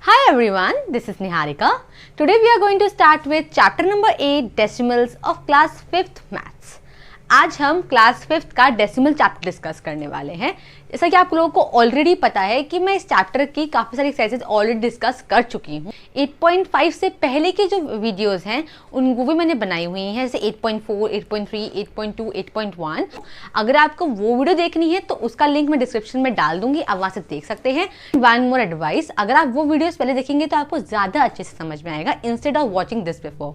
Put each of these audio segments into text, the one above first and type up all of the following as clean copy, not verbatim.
Hi everyone, this is Niharika. Today we are going to start with chapter number 8 decimals of class 5th maths. आज हम class 5th का decimal chapter discuss करने वाले हैं। जैसा कि आप लोगों को ऑलरेडी पता है कि मैं इस चैप्टर की काफ़ी सारी एक्सरसाइजेज ऑलरेडी डिस्कस कर चुकी हूँ। 8.5 से पहले की जो वीडियोस हैं उनको भी मैंने बनाई हुई हैं, जैसे 8.4, 8.3, 8.2, 8.1। अगर आपको वो वीडियो देखनी है तो उसका लिंक मैं डिस्क्रिप्शन में डाल दूंगी, आप वहाँ से देख सकते हैं। वन मोर एडवाइस, अगर आप वो वीडियोस पहले देखेंगे तो आपको ज़्यादा अच्छे से समझ में आएगा instead of watching this before.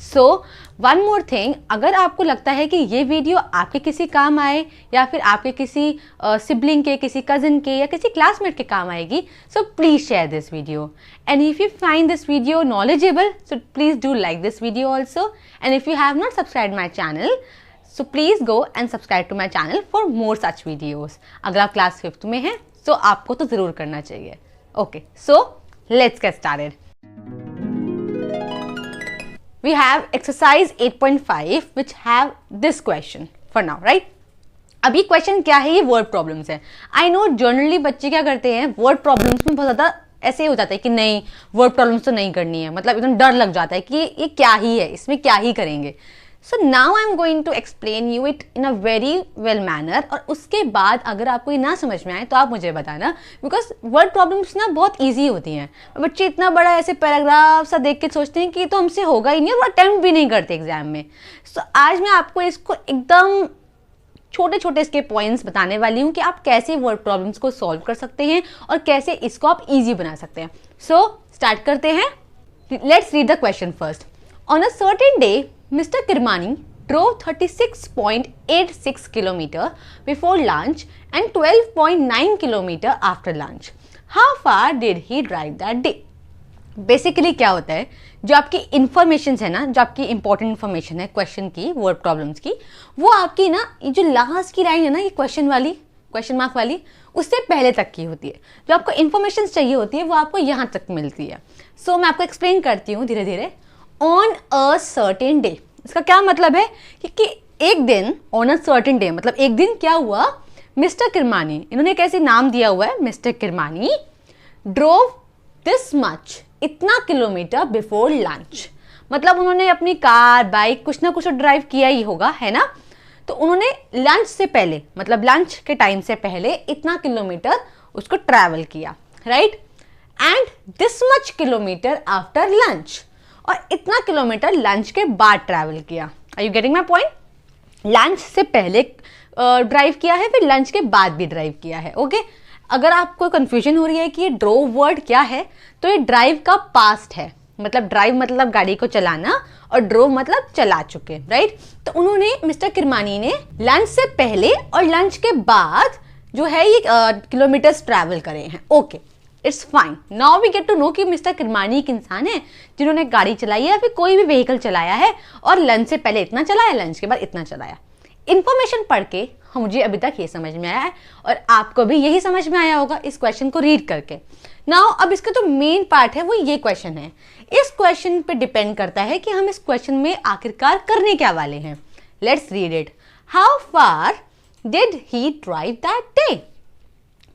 So one more thing, अगर आपको लगता है कि ये वीडियो आपके किसी काम आए या फिर आपके किसी सिबलिंग के, किसी कजिन के या किसी क्लासमेट के काम आएगी, so please share this video. And if you find this video knowledgeable, so please do like this video also. And if you have not subscribed my channel, so please go and subscribe to my channel for more such videos. अगर आप class 5th में हैं तो आपको तो ज़रूर करना चाहिए। Okay, so let's get started. We have exercise 8.5 which have this question for now, right? अब ये क्वेश्चन क्या है? ये वर्ड प्रॉब्लम्स है। आई नो जनरली बच्चे क्या करते हैं, वर्ड प्रॉब्लम्स में बहुत ज़्यादा ऐसे हो जाता है कि नहीं वर्ड प्रॉब्लम्स तो नहीं करनी है, मतलब एकदम डर लग जाता है कि ये क्या ही है, इसमें क्या ही करेंगे। So now I am going to explain you it in a very well manner, और उसके बाद अगर आपको ये ना समझ में आए तो आप मुझे बताना, बिकॉज वर्ड प्रॉब्लम्स ना बहुत ईजी होती हैं। बच्चे इतना बड़ा ऐसे पैराग्राफ सा देख के सोचते हैं कि तो हमसे होगा ही नहीं, और वो अटेम्प्ट भी नहीं करते एग्जाम में। सो आज मैं आपको इसको एकदम छोटे छोटे इसके पॉइंट्स बताने वाली हूँ कि आप कैसे वर्ड प्रॉब्लम्स को सॉल्व कर सकते हैं और कैसे इसको आप इजी बना सकते हैं। सो स्टार्ट करते हैं। Let's read the question first. On a certain day mister Kirmani drove 36.86 kilometer before lunch and 12.9 kilometer after lunch. How far did he drive that day? Basically क्या होता है, जो आपकी इंफॉर्मेशन है ना, जो आपकी इंपॉर्टेंट इंफॉर्मेशन है क्वेश्चन की, वर्ड प्रॉब्लम्स की, वो आपकी ना ये जो लास्ट की लाइन है ना, ये क्वेश्चन वाली, क्वेश्चन मार्क वाली, उससे पहले तक की होती है। जो आपको इंफॉर्मेशन चाहिए होती है वो आपको यहाँ तक मिलती है। सो मैं आपको एक्सप्लेन करती हूँ धीरे धीरे। ऑन अ सर्टेन डे, इसका क्या मतलब है कि एक दिन, ऑन अ सर्टेन डे मतलब एक दिन क्या हुआ, मिस्टर किरमानी, इन्होंने कैसे नाम दिया हुआ है, mister Kirmani drove this much, इतना किलोमीटर बिफोर लंच, मतलब उन्होंने अपनी कार, बाइक, कुछ ना कुछ ड्राइव किया ही होगा, है ना। तो उन्होंने लंच से पहले, मतलब लंच के टाइम से पहले इतना किलोमीटर उसको ट्रैवल किया, right. And this much kilometre after lunch, और इतना किलोमीटर लंच के बाद ट्रैवल किया। Are you getting my point? Lunch से पहले ड्राइव किया है, फिर लंच के बाद भी ड्राइव किया है। ओके अगर आपको कंफ्यूजन हो रही है कि ये ड्रोव वर्ड क्या है, तो ये ड्राइव का पास्ट है, मतलब ड्राइव मतलब गाड़ी को चलाना और ड्रोव मतलब चला चुके, राइट। तो उन्होंने, मिस्टर किरमानी ने लंच से पहले और लंच के बाद जो है ये किलोमीटर्स ट्रैवल करे हैं। Okay it's fine. Now we get to know कि मिस्टर किरमानी एक इंसान है जिन्होंने गाड़ी चलाई है या फिर कोई भी व्हीकल चलाया है, और लंच से पहले इतना चलाया, लंच के बाद इतना चलाया। इन्फॉर्मेशन पढ़ के मुझे अभी तक ये समझ में आया है, और आपको भी यही समझ में आया होगा इस क्वेश्चन को रीड करके। नाउ अब इसका जो मेन पार्ट है वो ये क्वेश्चन है। इस क्वेश्चन पे डिपेंड करता है कि हम इस क्वेश्चन में आखिरकार करने क्या वाले हैं। Let's read it. How far did he drive that day,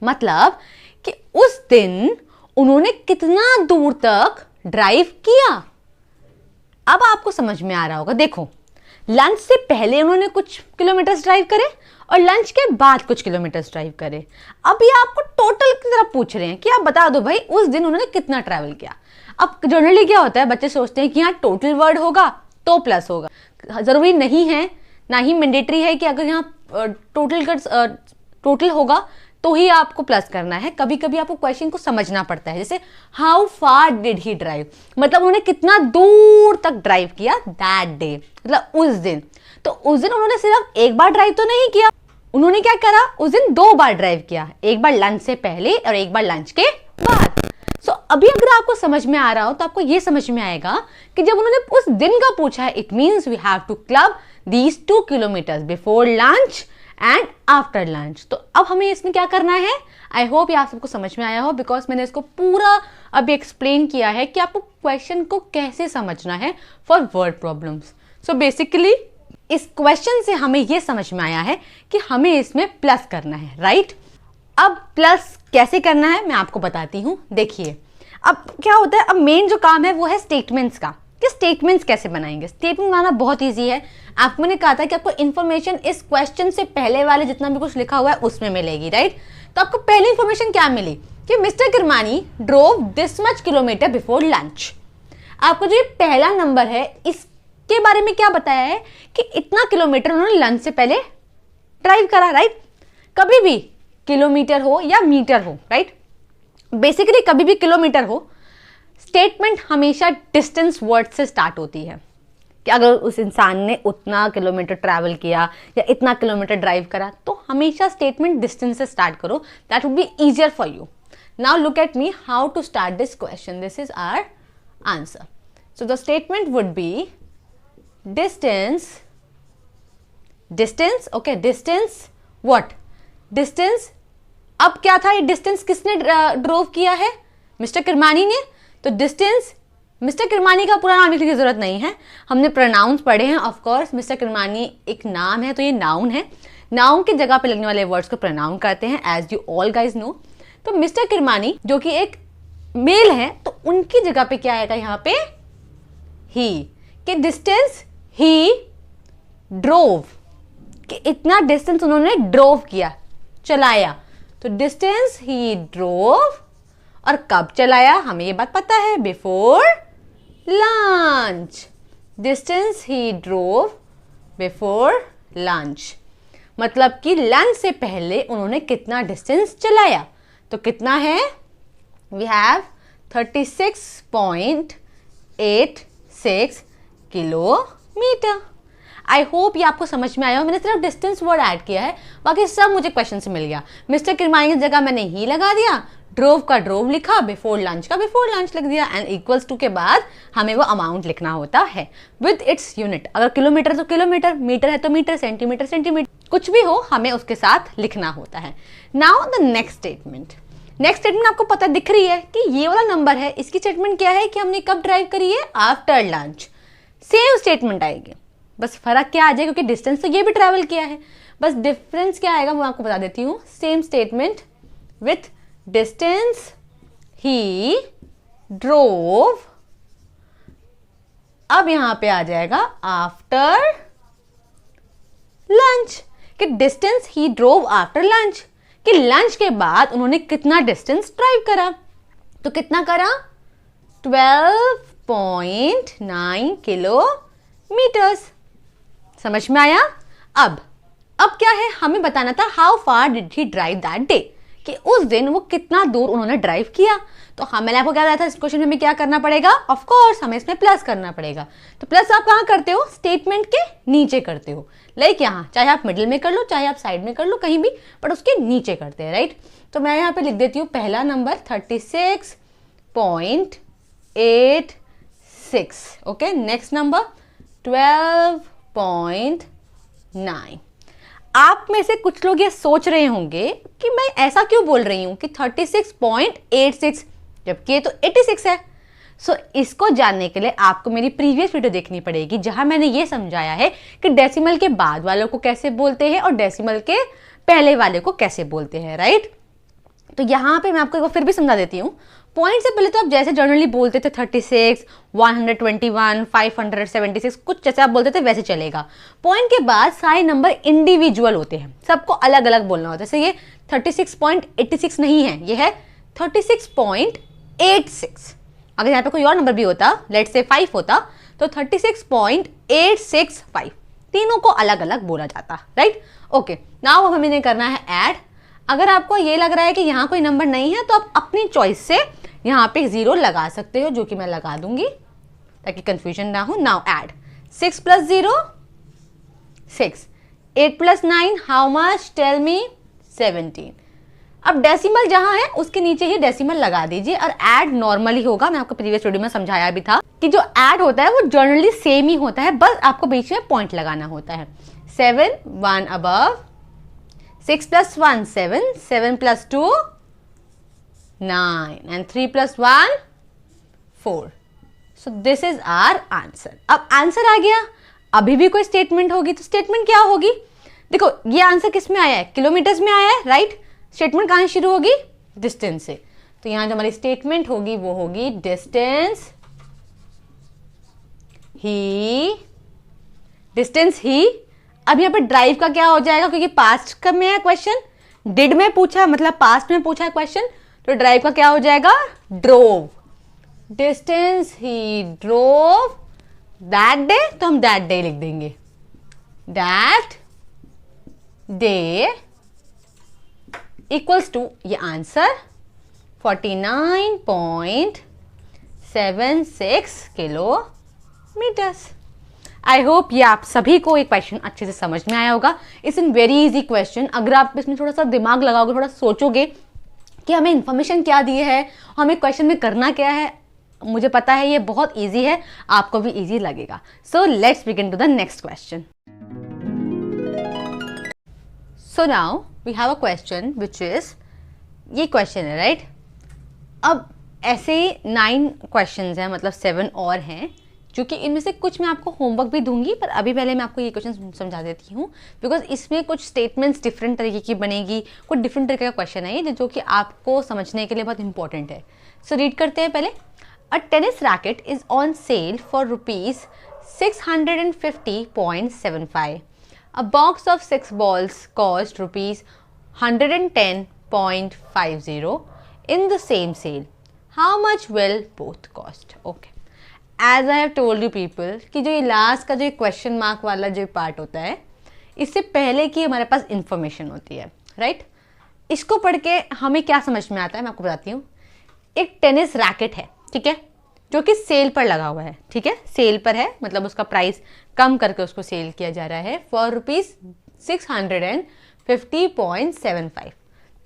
मतलब कि उस दिन उन्होंने कितना दूर तक ड्राइव किया। अब आपको समझ में आ रहा होगा। देखो, लंच से पहले उन्होंने कुछ किलोमीटर्स ड्राइव करे और लंच के बाद कुछ किलोमीटर्स ड्राइव करे। अब ये आपको टोटल की तरफ पूछ रहे हैं कि आप बता दो भाई उस दिन उन्होंने कितना ट्रैवल किया। अब जनरली क्या होता है, बच्चे सोचते हैं कि यहाँ टोटल वर्ड होगा तो प्लस होगा। जरूरी नहीं है, ना ही मैंडेटरी है कि अगर यहाँ टोटल होगा तो ही आपको प्लस करना है। कभी कभी आपको क्वेश्चन को समझना पड़ता है। जैसे how far did he drive, मतलब उन्होंने कितना दूर तक ड्राइव किया दैट डे, मतलब उस दिन। तो उस दिन उन्होंने सिर्फ एक बार ड्राइव तो नहीं किया, उन्होंने क्या करा, उस दिन 2 बार ड्राइव किया, एक बार लंच से पहले और एक बार लंच के बाद। सो अभी अगर आपको समझ में आ रहा हो तो आपको ये समझ में आएगा कि जब उन्होंने उस दिन का पूछा है, it means we have to club these 2 kilometres before lunch and after lunch. तो अब हमें इसमें क्या करना है, आई होप ये आप सबको समझ में आया हो, बिकॉज मैंने इसको पूरा अभी एक्सप्लेन किया है कि आपको क्वेश्चन को कैसे समझना है for word problems. So basically इस क्वेश्चन से हमें ये समझ में आया है कि हमें इसमें प्लस करना है, राइट। अब प्लस कैसे करना है मैं आपको बताती हूँ। देखिए अब क्या होता है, अब मेन जो काम है वो है स्टेटमेंट्स का, कि स्टेटमेंट्स कैसे बनाएंगे। स्टेटमेंट बनाना बहुत ईजी है। आपको मैंने कहा था कि आपको इन्फॉर्मेशन इस क्वेश्चन से पहले वाले जितना भी कुछ लिखा हुआ है उसमें मिलेगी, राइट। तो आपको पहली इंफॉर्मेशन क्या मिली कि mister Kirmani drove this much kilometre before lunch. आपको जो ये पहला नंबर है इसके बारे में क्या बताया है कि इतना किलोमीटर उन्होंने लंच से पहले ड्राइव करा, राइट। कभी भी किलोमीटर हो या मीटर हो, राइट, बेसिकली कभी भी किलोमीटर हो, स्टेटमेंट हमेशा डिस्टेंस वर्ड से स्टार्ट होती है कि अगर उस इंसान ने उतना किलोमीटर ट्रैवल किया या इतना किलोमीटर ड्राइव करा, तो हमेशा स्टेटमेंट डिस्टेंस से स्टार्ट करो। That would be easier for you. Now look at me how to start this question. This is our answer. So the statement would be distance, okay, distance what, distance. अब क्या था, ये distance किसने drove किया है, mister Kirmani ने। तो distance, mister Kirmani का पूरा नाम लिखने की जरूरत नहीं है, हमने प्रोनाउंस पढ़े हैं। ऑफ कोर्स मिस्टर किरमानी एक नाम है, तो ये नाउन है। नाउन की जगह पे लगने वाले वर्ड्स को प्रोनाउन करते हैं, as you all guys know. तो मिस्टर किरमानी जो कि एक मेल है, तो उनकी जगह पे क्या आएगा यहाँ पे, ही, कि डिस्टेंस ही ड्रोव, कि इतना डिस्टेंस उन्होंने ड्रोव किया, चलाया। तो डिस्टेंस ही ड्रोव, और कब चलाया हमें ये बात पता है, बिफोर लंच। डिस्टेंस ही ड्रोव बिफोर लंच, मतलब कि लंच से पहले उन्होंने कितना डिस्टेंस चलाया। तो कितना है, we have 36.86 kilometre. I hope ये आपको समझ में आया हो। मैंने सिर्फ डिस्टेंस वर्ड ऐड किया है, बाकी सब मुझे क्वेश्चन से मिल गया। मिस्टर किरमानी की जगह मैंने ही लगा दिया, ड्रोव का ड्रोव लिखा, बिफोर लंच का बिफोर लंच लिख दिया, एंड इक्वल्स टू के बाद हमें वो अमाउंट लिखना होता है विद इट्स यूनिट। अगर किलोमीटर तो किलोमीटर, मीटर है तो मीटर, सेंटीमीटर सेंटीमीटर, कुछ भी हो हमें उसके साथ लिखना होता है। Now the next statement. Next statement आपको पता दिख रही है कि ये वाला नंबर है, इसकी स्टेटमेंट क्या है कि हमने कब ड्राइव करी है, आफ्टर लंच। सेम स्टेटमेंट आएगी, बस फर्क क्या आ जाएगा क्योंकि डिस्टेंस तो ये भी ट्रैवल किया है, बस डिफरेंस क्या आएगा वो आपको बता देती हूँ। Same statement with distance he drove, अब यहां पे आ जाएगा आफ्टर लंच, कि डिस्टेंस ही ड्रोव आफ्टर लंच, कि लंच के बाद उन्होंने कितना डिस्टेंस ड्राइव करा। तो कितना करा, 12.9 किलोमीटर्स। समझ में आया। अब क्या है, हमें बताना था how far did he drive that day, कि उस दिन वो कितना दूर उन्होंने ड्राइव किया। तो मैंने आपको क्या बताया था, इस क्वेश्चन में हमें क्या करना पड़ेगा, ऑफ कोर्स हमें इसमें प्लस करना पड़ेगा। तो प्लस आप कहाँ करते हो, स्टेटमेंट के नीचे करते हो, लाइक यहाँ, चाहे आप मिडिल में कर लो चाहे आप साइड में कर लो, कहीं भी, बट उसके नीचे करते हैं, राइट। तो मैं यहाँ पे लिख देती हूँ पहला नंबर 36.86, ओके। Next number 12.9। आप में से कुछ लोग ये सोच रहे होंगे कि मैं ऐसा क्यों बोल रही हूं कि 36.86 जबकि ये तो 86 है। सो इसको जानने के लिए आपको मेरी प्रीवियस वीडियो देखनी पड़ेगी, जहां मैंने ये समझाया है कि डेसिमल के बाद वालों को कैसे बोलते हैं और डेसिमल के पहले वाले को कैसे बोलते हैं, राइट। तो यहाँ पे मैं आपको एक बार फिर भी समझा देती हूँ। पॉइंट से पहले तो आप जैसे जनरली बोलते थे 36, 121, 576, कुछ जैसे आप बोलते थे वैसे चलेगा। पॉइंट के बाद सारे नंबर इंडिविजुअल होते हैं, सबको अलग अलग बोलना होता है। जैसे ये 36.86 नहीं है, ये है 36.86। अगर यहाँ पे कोई और नंबर भी होता, लेट्स से 5 होता, तो 36.865, तीनों को अलग अलग बोला जाता, राइट। ओके, नाउ हमें नहीं करना है ऐड। अगर आपको ये लग रहा है कि यहाँ कोई नंबर नहीं है, तो आप अपनी चॉइस से यहाँ पे 0 लगा सकते हो, जो कि मैं लगा दूंगी ताकि कंफ्यूजन ना हो। Now add 6 + 0 6, 8 + 9 how much, tell me, 17। अब डेसिमल जहां है उसके नीचे ही डेसिमल लगा दीजिए और ऐड नॉर्मली होगा। मैं आपको प्रीवियस वीडियो में समझाया भी था कि जो ऐड होता है वो जनरली सेम ही होता है, बस आपको बीच में पॉइंट लगाना होता है। 7, 1 above, 6 + 1 7, 7 + 2 9, and 3 + 1 4। So this is our answer. अब आंसर आ गया, अभी भी कोई स्टेटमेंट होगी तो स्टेटमेंट क्या होगी, देखो ये आंसर किस में आया है, किलोमीटर्स में आया है, राइट। स्टेटमेंट कहाँ शुरू होगी, डिस्टेंस से। तो यहां जो हमारी स्टेटमेंट होगी वो होगी डिस्टेंस ही। अब यहाँ पे ड्राइव का क्या हो जाएगा, क्योंकि पास्ट का में है क्वेश्चन, डिड में पूछा मतलब पास्ट में पूछा है क्वेश्चन, तो ड्राइव का क्या हो जाएगा drove. Distance he drove that day, तो हम दैट डे लिख देंगे, दैट डे इक्वल्स टू ये आंसर 49.76 किलोमीटर्स। आई होप ये आप सभी को एक क्वेश्चन अच्छे से समझ में आया होगा। It's an very easy question. अगर आप इसमें थोड़ा सा दिमाग लगाओगे, थोड़ा सोचोगे कि हमें इन्फॉर्मेशन क्या दी है, हमें क्वेश्चन में करना क्या है, मुझे पता है ये बहुत इजी है, आपको भी इजी लगेगा। So let's begin to the next question. So now we have a question which is, ये क्वेश्चन है राइट। अब ऐसे 9 क्वेश्चंस हैं, मतलब 7 और हैं, जो कि इनमें से कुछ मैं आपको होमवर्क भी दूंगी, पर अभी पहले मैं आपको ये क्वेश्चन समझा देती हूँ, बिकॉज इसमें कुछ स्टेटमेंट्स डिफरेंट तरीके की बनेगी, कुछ डिफरेंट तरीके का क्वेश्चन है ये, जो कि आपको समझने के लिए बहुत इंपॉर्टेंट है। सो रीड करते हैं पहले। A tennis racket is on sale for ₹650.75. A box of 6 balls cost ₹110.50 in the same sale. How much will both cost? Okay. As I have told you people कि जो ये last का जो question mark वाला जो part होता है, इससे पहले की हमारे पास इंफॉर्मेशन होती है राइट। इसको पढ़ के हमें क्या समझ में आता है मैं आपको बताती हूँ। एक टेनिस रैकेट है, ठीक है, जो कि सेल पर लगा हुआ है, ठीक है, सेल पर है, मतलब उसका प्राइस कम करके उसको सेल किया जा रहा है फॉर ₹650.75,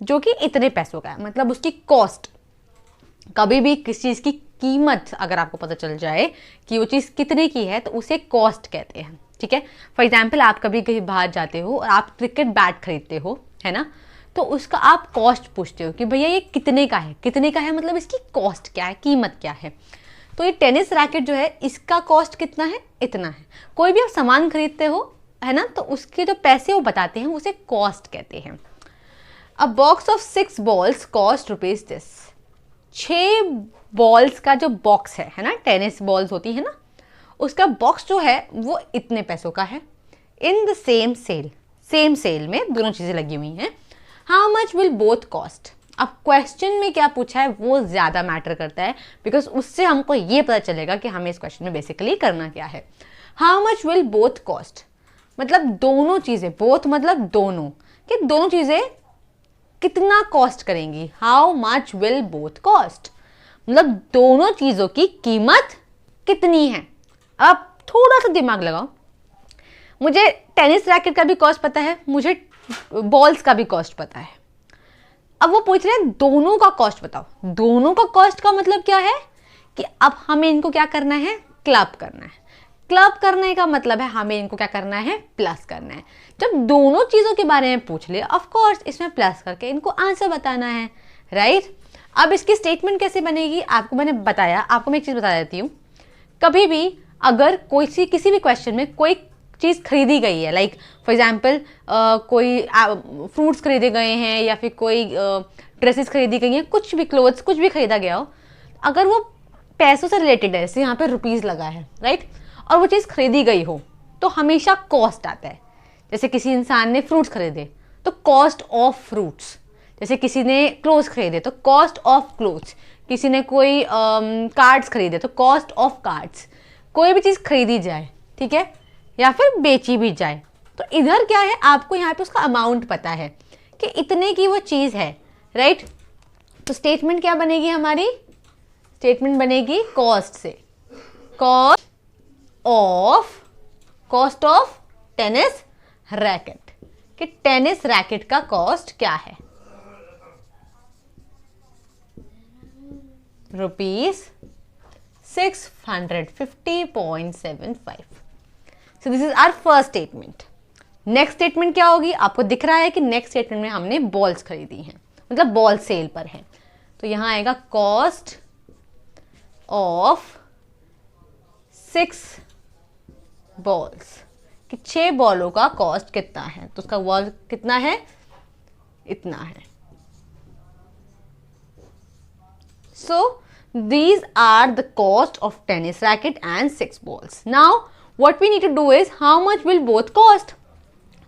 जो कि इतने पैसों का है। मतलब उसकी कॉस्ट, कभी भी किसी चीज़ की कीमत अगर आपको पता चल जाए कि वो चीज़ कितने की है, तो उसे कॉस्ट कहते हैं, ठीक है। फॉर एग्जाम्पल आप कभी कहीं बाहर जाते हो और आप क्रिकेट बैट खरीदते हो, है ना, तो उसका आप कॉस्ट पूछते हो कि भैया ये कितने का है, कितने का है, मतलब इसकी कॉस्ट क्या है, कीमत क्या है। तो ये टेनिस रैकेट जो है, इसका कॉस्ट कितना है, इतना है। कोई भी आप सामान खरीदते हो, है ना, तो उसके जो पैसे वो बताते हैं उसे कॉस्ट कहते हैं। अ box of 6 balls cost ₹this। 6 balls का जो बॉक्स है ना, टेनिस बॉल्स होती है ना, उसका बॉक्स जो है वो इतने पैसों का है। In the same sale, same sale में दोनों चीज़ें लगी हुई हैं। How much will both cost. अब क्वेश्चन में क्या पूछा है वो ज़्यादा मैटर करता है, बिकॉज उससे हमको ये पता चलेगा कि हमें इस क्वेश्चन में बेसिकली करना क्या है। How much will both cost, मतलब दोनों चीज़ें, बोथ मतलब दोनों, कि दोनों चीज़ें कितना कॉस्ट करेंगी। How much will both cost, मतलब दोनों चीज़ों की कीमत कितनी है। अब थोड़ा सा दिमाग लगाओ। मुझे टेनिस रैकेट का भी कॉस्ट पता है, मुझे बॉल्स का भी कॉस्ट पता है। अब वो पूछ रहे हैं दोनों का कॉस्ट बताओ। दोनों का कॉस्ट का मतलब क्या है कि अब हमें इनको क्या करना है, क्लब करना है। क्लब करने का मतलब है हमें इनको क्या करना है, प्लस करना है। जब दोनों चीज़ों के बारे में पूछ ले, ऑफ कोर्स इसमें प्लस करके इनको आंसर बताना है, राइट। अब इसकी स्टेटमेंट कैसे बनेगी आपको मैंने बताया। आपको मैं एक चीज़ बता देती हूँ, कभी भी अगर किसी भी क्वेश्चन में कोई चीज़ खरीदी गई है, लाइक फॉर एग्जाम्पल कोई फ्रूट्स खरीदे गए हैं या फिर कोई ड्रेसेस खरीदी गई हैं, कुछ भी क्लोथ्स, कुछ भी खरीदा गया हो, अगर वो पैसों से रिलेटेड है, जैसे यहाँ पे रुपीज़ लगा है राइट, और वो चीज़ खरीदी गई हो, तो हमेशा कॉस्ट आता है। जैसे किसी इंसान ने फ्रूट्स खरीदे तो कॉस्ट ऑफ फ्रूट्स, जैसे किसी ने क्लोथ्स खरीदे तो कॉस्ट ऑफ क्लोथ्स, किसी ने कोई कार्ड्स खरीदे तो कॉस्ट ऑफ कार्ड्स। कोई भी चीज़ खरीदी जाए, ठीक है, या फिर बेची भी जाए, तो इधर क्या है, आपको यहाँ पे उसका अमाउंट पता है कि इतने की वो चीज़ है, राइट। तो स्टेटमेंट क्या बनेगी हमारी, स्टेटमेंट बनेगी कॉस्ट से, कॉस्ट ऑफ टेनिस रैकेट, कि टेनिस रैकेट का कॉस्ट क्या है, ₹650.75। So this is our first statement. Next statement क्या होगी, आपको दिख रहा है कि नेक्स्ट स्टेटमेंट में हमने बॉल्स खरीदी हैं, मतलब बॉल सेल पर है, तो यहां आएगा कॉस्ट ऑफ 6 बॉल्स, कि 6 बॉलों का कॉस्ट कितना है, तो उसका वर्क कितना है, इतना है। So these are the cost of tennis racket and 6 balls. Now what we need to do is how much will both cost.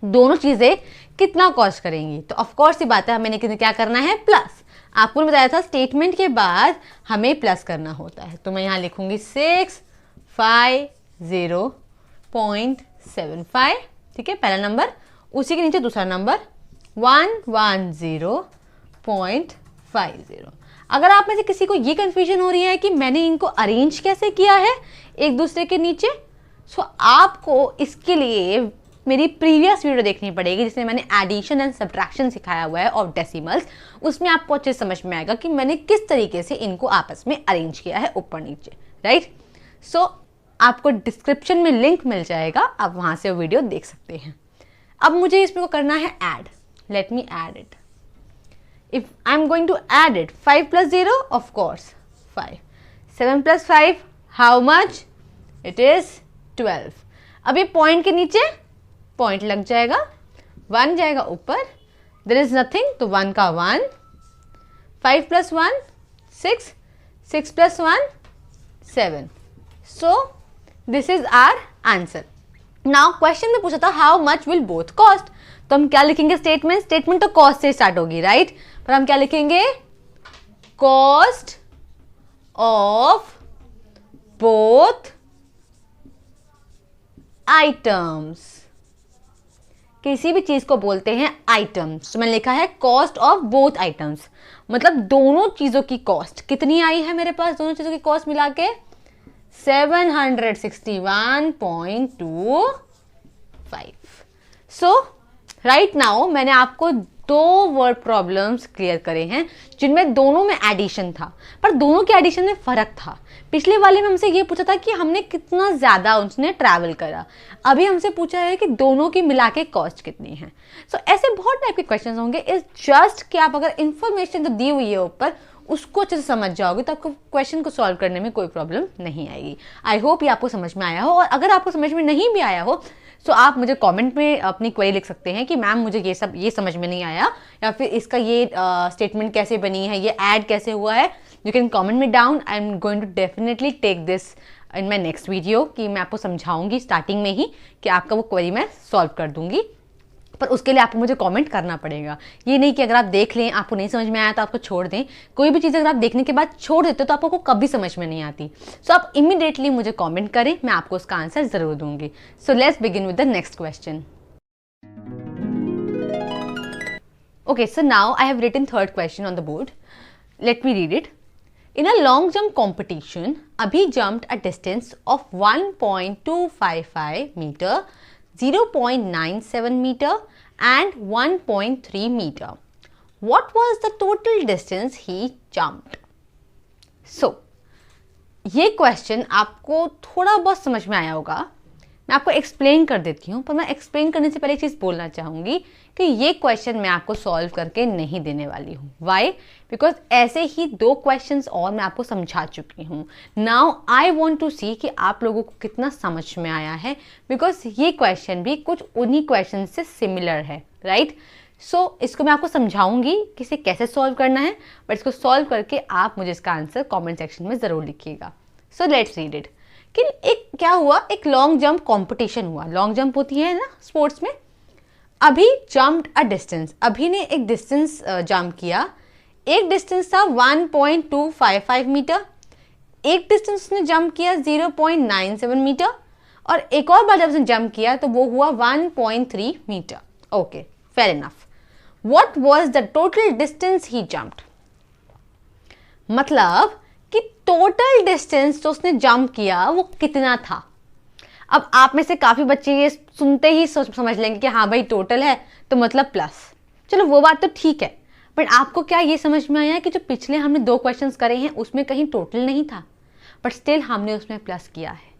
दोनों चीजें कितना कॉस्ट करेंगी. तो ऑफकोर्स ये बात है, हमें क्या करना है, प्लस. आपको ने बताया था स्टेटमेंट के बाद हमें प्लस करना होता है. तो मैं यहाँ लिखूंगी 650.75. ठीक है, पहला नंबर. उसी के नीचे दूसरा नंबर 110.50. अगर आप में से किसी को ये कंफ्यूजन हो रही है कि मैंने इनको अरेंज कैसे किया है एक दूसरे के नीचे, सो आपको इसके लिए मेरी प्रीवियस वीडियो देखनी पड़ेगी जिसमें मैंने एडिशन एंड सब्ट्रैक्शन सिखाया हुआ है ऑफ डेसिमल्स. उसमें आपको अच्छे समझ में आएगा कि मैंने किस तरीके से इनको आपस में अरेंज किया है ऊपर नीचे. राइट. सो आपको डिस्क्रिप्शन में लिंक मिल जाएगा, आप वहां से वीडियो देख सकते हैं. अब मुझे इसमें को करना है add. Let me add it. If I am going to add it, 5 + 0 of course 5, 7 + 5 how much, it is 12. अब ये पॉइंट के नीचे पॉइंट लग जाएगा, 1 जाएगा ऊपर, देयर इज नथिंग, तो 1 का 1, 5 + 1 6, 6 + 1 7. So this is our answer. Now question में पूछा था how much will both cost. तो हम क्या लिखेंगे, स्टेटमेंट तो कॉस्ट से स्टार्ट होगी, राइट. पर हम क्या लिखेंगे, कॉस्ट ऑफ बोथ आइटम्स. किसी भी चीज को बोलते हैं आइटम्स. तो मैंने लिखा है कॉस्ट ऑफ बोथ आइटम्स, मतलब दोनों चीजों की कॉस्ट कितनी आई है मेरे पास, दोनों चीजों की कॉस्ट मिला के 761.25. सो राइट नाउ मैंने आपको 2 वर्ड प्रॉब्लम्स क्लियर करे हैं जिनमें दोनों में एडिशन था, पर दोनों के एडिशन में फर्क था. पिछले वाले में हमसे ये पूछा था कि हमने कितना ज्यादा उसने ट्रैवल करा. अभी हमसे पूछा है कि दोनों की मिला के कॉस्ट कितनी है. सो ऐसे बहुत टाइप के क्वेश्चंस होंगे. इज जस्ट कि आप अगर इंफॉर्मेशन जो दी हुई है ऊपर उसको अच्छे से समझ जाओगे तो आपको क्वेश्चन को सॉल्व करने में कोई प्रॉब्लम नहीं आएगी. आई होप ये आपको समझ में आया हो. और अगर आपको समझ में नहीं भी आया हो तो आप मुझे कमेंट में अपनी क्वेरी लिख सकते हैं कि मैम मुझे ये समझ में नहीं आया, या फिर इसका ये स्टेटमेंट कैसे बनी है, ये ऐड कैसे हुआ है. You can comment me down. I am going to definitely take this in my next video कि मैं आपको समझाऊंगी स्टार्टिंग में ही कि आपका वो क्वेरी मैं सॉल्व कर दूंगी. पर उसके लिए आपको मुझे कमेंट करना पड़ेगा. ये नहीं कि अगर आप देख लें आपको नहीं समझ में आया तो आपको छोड़ दें. कोई भी चीज़ अगर आप देखने के बाद छोड़ देते हो तो आपको कभी समझ में नहीं आती. सो आप इमीडिएटली मुझे कमेंट करें, मैं आपको उसका आंसर जरूर दूंगी. So let's begin with the next question. Okay, so now I have written third question on the board. Let me read it. In a long jump competition, Abhi jumped a distance of 1.255 meter, 0.97 meter and 1.3 meter. What was the total distance he jumped? So, ये question आपको थोड़ा बहुत समझ में आया होगा. मैं आपको एक्सप्लेन कर देती हूँ, पर मैं एक्सप्लेन करने से पहले एक चीज़ बोलना चाहूँगी कि ये क्वेश्चन मैं आपको सॉल्व करके नहीं देने वाली हूँ. वाई? बिकॉज ऐसे ही 2 क्वेश्चंस और मैं आपको समझा चुकी हूँ. नाउ आई वॉन्ट टू सी कि आप लोगों को कितना समझ में आया है, बिकॉज ये क्वेश्चन भी कुछ उन्हीं क्वेश्चन से सिमिलर है, राइट. सो इसको मैं आपको समझाऊंगी कि इसे कैसे सॉल्व करना है, बट इसको सॉल्व करके आप मुझे इसका आंसर कॉमेंट सेक्शन में ज़रूर लिखिएगा. So let's read it. कि एक क्या हुआ, एक लॉन्ग जंप कंपटीशन हुआ. लॉन्ग जंप होती है ना स्पोर्ट्स में. अभी जंप्ड अ डिस्टेंस, अभी ने एक डिस्टेंस जंप किया. एक डिस्टेंस था 1.255 मीटर, एक डिस्टेंस ने जंप किया 0.97 मीटर, और एक और बार जब उसने जंप किया तो वो हुआ 1.3 metre. Okay, fair enough. What was the total distance he jumped. मतलब कि टोटल डिस्टेंस जो उसने जंप किया वो कितना था. अब आप में से काफ़ी बच्चे ये सुनते ही समझ लेंगे कि हाँ भाई टोटल है तो मतलब प्लस. चलो वो बात तो ठीक है, बट आपको क्या ये समझ में आया कि जो पिछले हमने 2 क्वेश्चंस करे हैं उसमें कहीं टोटल नहीं था, बट स्टिल हमने उसमें प्लस किया है.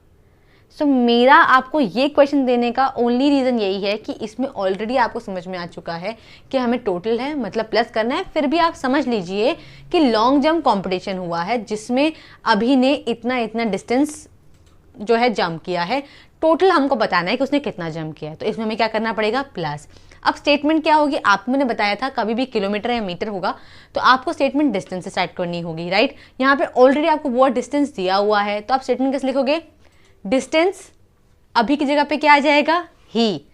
सो मेरा आपको ये क्वेश्चन देने का ओनली रीज़न यही है कि इसमें ऑलरेडी आपको समझ में आ चुका है कि हमें टोटल है मतलब प्लस करना है. फिर भी आप समझ लीजिए कि लॉन्ग जंप कंपटीशन हुआ है जिसमें अभी ने इतना डिस्टेंस जो है जंप किया है. टोटल हमको बताना है कि उसने कितना जंप किया है, तो इसमें हमें क्या करना पड़ेगा, प्लस. अब स्टेटमेंट क्या होगी, आपको मैंने बताया था कभी भी किलोमीटर या मीटर होगा तो आपको स्टेटमेंट डिस्टेंस से स्टार्ट करनी होगी, राइट। यहाँ पे ऑलरेडी आपको वो डिस्टेंस दिया हुआ है, तो आप स्टेटमेंट कैसे लिखोगे, डिस्टेंस अभी की जगह पे क्या आ जाएगा, he,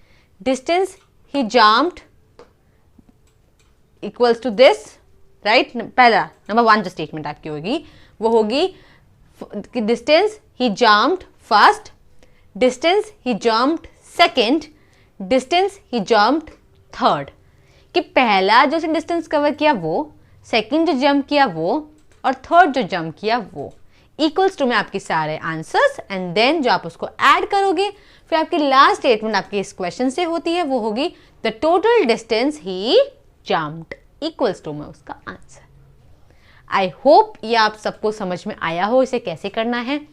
distance he jumped equals to this, right. पहला नंबर 1 जो स्टेटमेंट आपकी होगी वो होगी distance he jumped first, distance he jumped second, distance he jumped third, कि पहला जो डिस्टेंस कवर किया वो, सेकेंड जो जंप किया वो, और थर्ड जो जंप किया वो, इक्वल्स टू में आपके सारे आंसर्स, एंड देन जो आप उसको ऐड करोगे फिर आपकी लास्ट स्टेटमेंट आपकी इस क्वेश्चन से होती है, वो होगी the total distance he jumped equals to में उसका आंसर। आई होप ये आप सबको समझ में आया हो इसे कैसे करना है,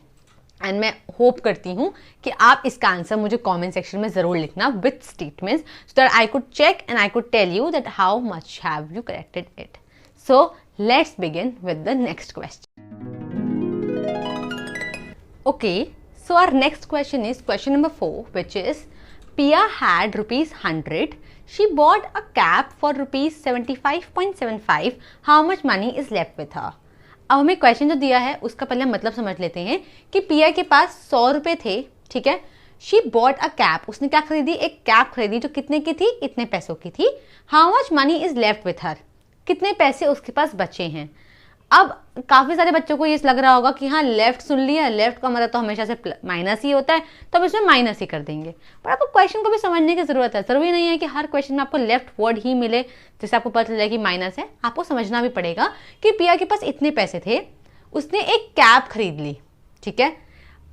एंड मैं होप करती हूँ कि आप इसका आंसर मुझे कमेंट सेक्शन में जरूर लिखना with statements, so that I could check and I could tell you that how much have you corrected it. So let's begin with the next question. Okay, so our next question is question number 4, which is Pia had rupees 100. She bought a cap for rupees 75.75. How much money is left with her? अब हमें question जो दिया है उसका पहले मतलब समझ लेते हैं कि पिया के पास 100 रुपए थे, ठीक है। शी बॉट अ कैप, उसने क्या खरीदी, एक कैप खरीदी जो कितने की थी, इतने पैसों की थी। How much money is left with her, कितने पैसे उसके पास बचे हैं। अब काफी सारे बच्चों को ये लग रहा होगा कि हाँ लेफ्ट सुन लिया, लेफ्ट का मतलब तो हमेशा से माइनस ही होता है, तो अब इसमें माइनस ही कर देंगे। पर आपको क्वेश्चन को भी समझने की जरूरत है, जरूरी नहीं है कि हर क्वेश्चन में आपको लेफ्ट वर्ड ही मिले जैसे आपको पता चले कि माइनस है। आपको समझना भी पड़ेगा कि पिया के पास इतने पैसे थे, उसने एक कैप खरीद ली, ठीक है।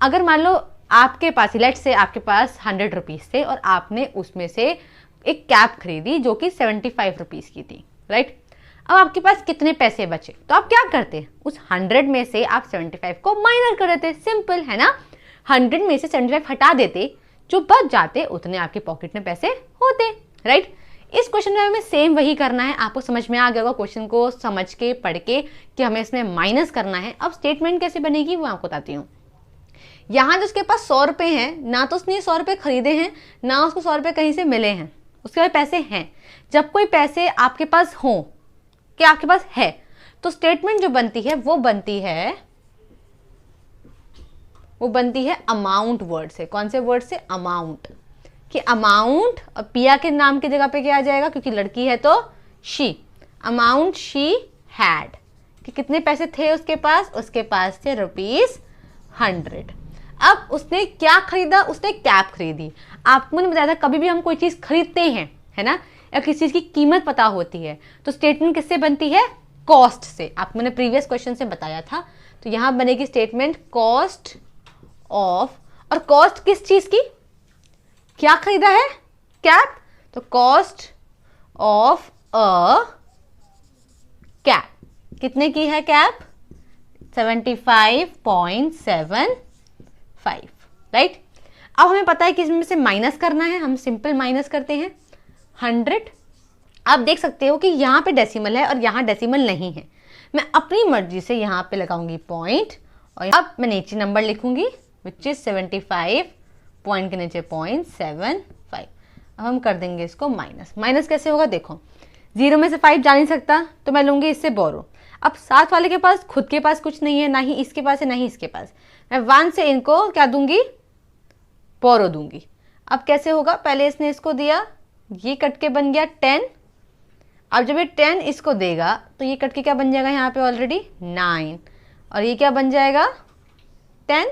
अगर मान लो आपके पास, लेट से आपके पास 100 रुपीज थे और आपने उसमें से एक कैप खरीदी जो कि 75 रुपीज की थी, राइट। अब आपके पास कितने पैसे बचे, तो आप क्या करते, उस 100 में से आप 75 को माइनस कर देते, सिंपल है ना। 100 में से 75 हटा देते, जो बच जाते उतने आपके पॉकेट में पैसे होते, राइट। इस क्वेश्चन में हमें सेम वही करना है। आपको समझ में आ गया होगा क्वेश्चन को समझ के पढ़ के कि हमें इसमें माइनस करना है। अब स्टेटमेंट कैसे बनेगी वो आपको बताती हूँ। यहाँ जो उसके पास 100 रुपए हैं, ना तो उसने 100 रुपए खरीदे हैं, ना उसको 100 रुपए कहीं से मिले हैं, उसके पास पैसे हैं। जब कोई पैसे आपके पास हो, कि आपके पास है, तो स्टेटमेंट जो बनती है वो बनती है अमाउंट वर्ड से। कौन से वर्ड से, अमाउंट, कि अमाउंट, और पिया के नाम की जगह पे क्या आ जाएगा, क्योंकि लड़की है तो शी, अमाउंट शी हैड, कि कितने पैसे थे उसके पास थे रुपीज 100। अब उसने क्या खरीदा, उसने कैप खरीदी। आपको मैंने बताया था कभी भी हम कोई चीज खरीदते हैं, है ना, या किसी चीज की कीमत पता होती है तो स्टेटमेंट किससे बनती है, कॉस्ट से। आपको मैंने प्रीवियस क्वेश्चन से बताया था। तो यहां बनेगी स्टेटमेंट कॉस्ट ऑफ, और कॉस्ट किस चीज की, क्या खरीदा है, कैप, तो कॉस्ट ऑफ अ कैप, कितने की है कैप, 75.75, राइट। अब हमें पता है कि इसमें से माइनस करना है, हम सिंपल माइनस करते हैं 100। आप देख सकते हो कि यहाँ पे डेसिमल है और यहाँ डेसिमल नहीं है। मैं अपनी मर्जी से यहाँ पे लगाऊंगी पॉइंट, और अब मैं नीचे नंबर लिखूंगी विच इज 75, पॉइंट के नीचे 0.75। अब हम कर देंगे इसको माइनस। माइनस कैसे होगा, देखो 0 में से 5 जा नहीं सकता, तो मैं लूंगी इससे बोरो। अब साथ वाले के पास खुद के पास कुछ नहीं है, ना ही इसके पास है ना ही इसके पास, मैं 1 से इनको क्या दूंगी, बोरो दूंगी। अब कैसे होगा, पहले इसने इसको दिया, ये कट के बन गया 10। अब जब ये 10 इसको देगा तो ये कट के क्या बन जाएगा, यहाँ पे ऑलरेडी 9, और ये क्या बन जाएगा 10।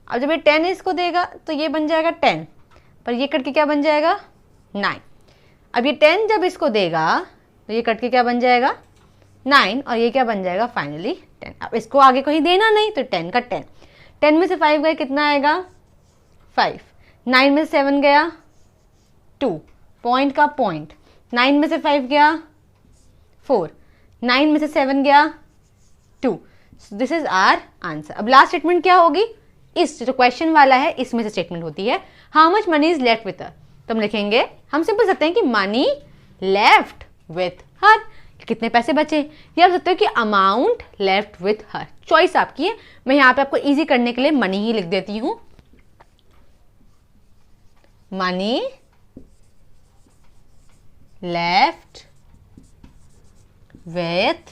अब जब ये 10 इसको देगा तो ये बन जाएगा 10, पर ये कट के क्या बन जाएगा 9। अब ये 10 जब इसको देगा तो ये कट के क्या बन जाएगा 9, और ये क्या बन जाएगा फाइनली 10। अब इसको आगे कहीं देना नहीं तो 10 का 10, 10 में से 5 गए कितना आएगा 5, 9 में से 7 गया 2, पॉइंट का पॉइंट, 9 में से 5 गया 4, 9 में से 7 गया 2। This is our answer. अब लास्ट स्टेटमेंट क्या होगी, इस जो क्वेश्चन वाला है इसमें से स्टेटमेंट होती है how much money is left with her. तो हम लिखेंगे, हम सिंपल सकते हैं कि मनी लेफ्ट विथ हर, कितने पैसे बचे, या आप सकते हो कि amount left with her, choice आपकी है। मैं यहाँ पे आपको इजी करने के लिए मनी ही लिख देती हूँ, मनी लेफ्ट विथ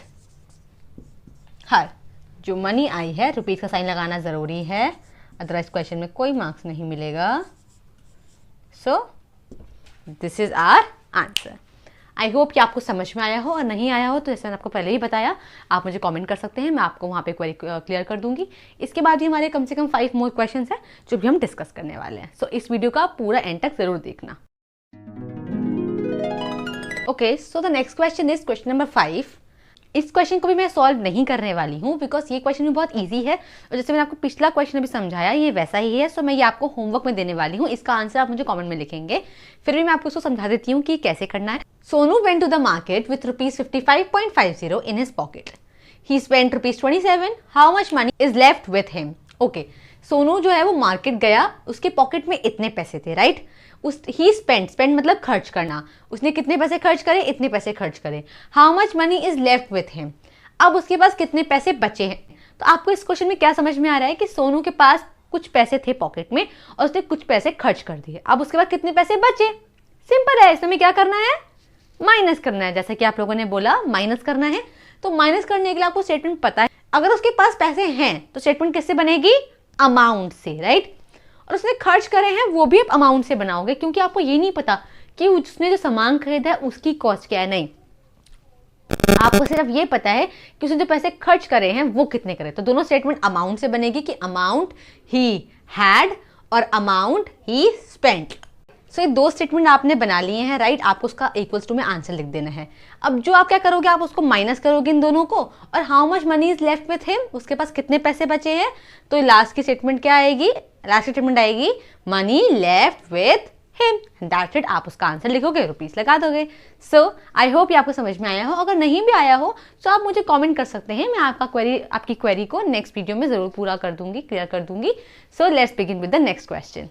हर। जो मनी आई है, रुपीज का साइन लगाना जरूरी है, अदरवाइज क्वेश्चन में कोई मार्क्स नहीं मिलेगा। So this is our answer. I hope कि आपको समझ में आया हो, और नहीं आया हो तो जैसे मैंने आपको पहले ही बताया, आप मुझे कमेंट कर सकते हैं, मैं आपको वहाँ पे क्वेरी क्लियर कर दूंगी। इसके बाद भी हमारे कम से कम 5 मोर क्वेश्चंस हैं जो भी हम डिस्कस करने वाले हैं। सो इस वीडियो का पूरा एंड तक जरूर देखना। Okay, so the next question is question number 5। इस क्वेश्चन को भी मैं सॉल्व नहीं करने वाली हूँ बिकॉज ये क्वेश्चन भी बहुत इजी है, और जैसे मैंने आपको पिछला क्वेश्चन भी समझाया ये वैसा ही है। सो मैं ये आपको होमवर्क में देने वाली हूँ, इसका आंसर आप मुझे कमेंट में लिखेंगे। फिर भी मैं आपको इसको समझा देती हूँ कि कैसे करना है। Sonu went to the market with ₹55.50 in his pocket. He spent ₹27। How much money is left with him? Okay, Sonu जो है वो मार्केट गया, उसके पॉकेट में इतने पैसे थे, राइट। ही स्पेंड मतलब खर्च करना, उसने कितने पैसे खर्च करे, इतने पैसे खर्च करे। How much money is left with him? अब उसके पास कितने पैसे बचे हैं। तो आपको इस क्वेश्चन में क्या समझ में आ रहा है कि सोनू के पास कुछ पैसे थे पॉकेट में और उसने कुछ पैसे खर्च कर दिए। अब उसके बाद कितने पैसे बचे? सिंपल है, इसमें क्या करना है, माइनस करना है। जैसा कि आप लोगों ने बोला माइनस करना है, तो माइनस करने के लिए आपको स्टेटमेंट पता है। अगर उसके पास पैसे हैं तो स्टेटमेंट किससे बनेगी? अमाउंट से, राइट। और उसने खर्च करे हैं वो भी आप अमाउंट से बनाओगे, क्योंकि आपको ये नहीं पता कि उसने जो सामान खरीदा है उसकी कॉस्ट क्या है। नहीं, आपको सिर्फ ये पता है कि उसने जो पैसे खर्च करे हैं वो कितने करे। तो दोनों स्टेटमेंट अमाउंट से बनेगी कि अमाउंट ही हैड और अमाउंट ही स्पेंट। सो ये 2 स्टेटमेंट आपने बना लिए हैं, राइट। आपको उसका इक्वल्स टू में आंसर लिख देना है। अब जो आप क्या करोगे, आप उसको माइनस करोगे इन दोनों को, और how much money is left with him, उसके पास कितने पैसे बचे हैं। तो लास्ट की स्टेटमेंट क्या आएगी? लास्ट स्टेटमेंट आएगी money left with him. That's it. आप उसका आंसर लिखोगे, रुपीस लगा दोगे। सो आई होप ये आपको समझ में आया हो। अगर नहीं भी आया हो तो आप मुझे कमेंट कर सकते हैं, मैं आपकी क्वेरी को नेक्स्ट वीडियो में जरूर पूरा कर दूंगी, क्लियर कर दूंगी। So let's begin with the next question.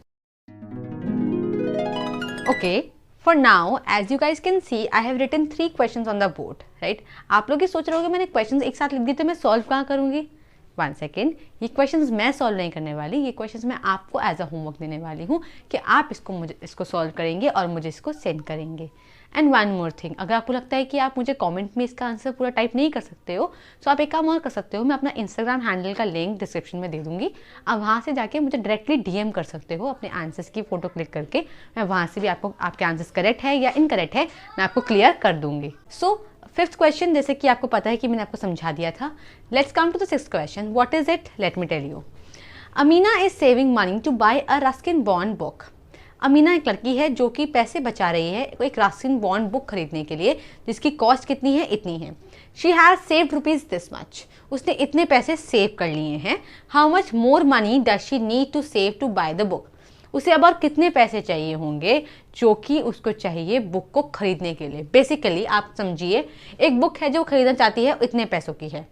Okay, for now, as you guys can see, I have written 3 questions on the board, right? आप लोग ये सोच रहे होंगे मैंने क्वेश्चंस एक साथ लिख दिए तो मैं सॉल्व कहाँ करूँगी? 1 सेकेंड, ये क्वेश्चंस मैं सॉल्व नहीं करने वाली, ये क्वेश्चंस मैं आपको एज अ होमवर्क देने वाली हूँ कि आप इसको सॉल्व करेंगे और मुझे इसको सेंड करेंगे। एंड 1 मोर थिंग, अगर आपको लगता है कि आप मुझे कमेंट में इसका आंसर पूरा टाइप नहीं कर सकते हो, तो आप एक काम और कर सकते हो, मैं अपना इंस्टाग्राम हैंडल का लिंक डिस्क्रिप्शन में दे दूंगी। आप वहाँ से जाके मुझे डायरेक्टली DM कर सकते हो अपने आंसर्स की फोटो क्लिक करके। मैं वहाँ से भी आपको आपके आंसर्स करेक्ट है या इनकरेक्ट है मैं आपको क्लियर कर दूंगी। सो 5th क्वेश्चन, जैसे कि आपको पता है कि मैंने आपको समझा दिया था। Let's come to the 6th question. What is it? Let me tell you. Amina is saving money to buy a Ruskin Bond book. Amina एक लड़की है जो कि पैसे बचा रही है एक रस्किन बॉन्ड बुक खरीदने के लिए, जिसकी कॉस्ट कितनी है? इतनी है। She has saved rupees this much. उसने इतने पैसे सेव कर लिए हैं। How much more money does she need to save to buy the book? उसे अब और कितने पैसे चाहिए होंगे जो कि उसको चाहिए बुक को खरीदने के लिए। बेसिकली आप समझिए, एक बुक है जो खरीदना चाहती है, इतने पैसों की है।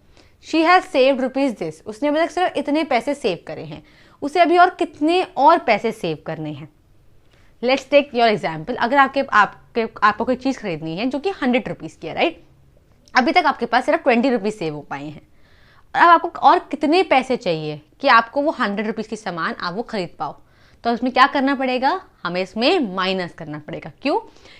She has saved rupees this, उसने अभी तक सिर्फ इतने पैसे सेव करे हैं, उसे अभी और कितने और पैसे सेव करने हैं। Let's take your example. अगर आपको कोई चीज़ खरीदनी है जो कि 100 रुपीज़ की है, राइट। अभी तक आपके पास सिर्फ 20 रुपीज़ सेव हो पाए हैं। अब आपको और कितने पैसे चाहिए कि आपको वो 100 रुपीज़ की सामान आप वो खरीद पाओ? तो इसमें क्या करना पड़ेगा? हमें इसमें माइनस करना पड़ेगा। क्यों?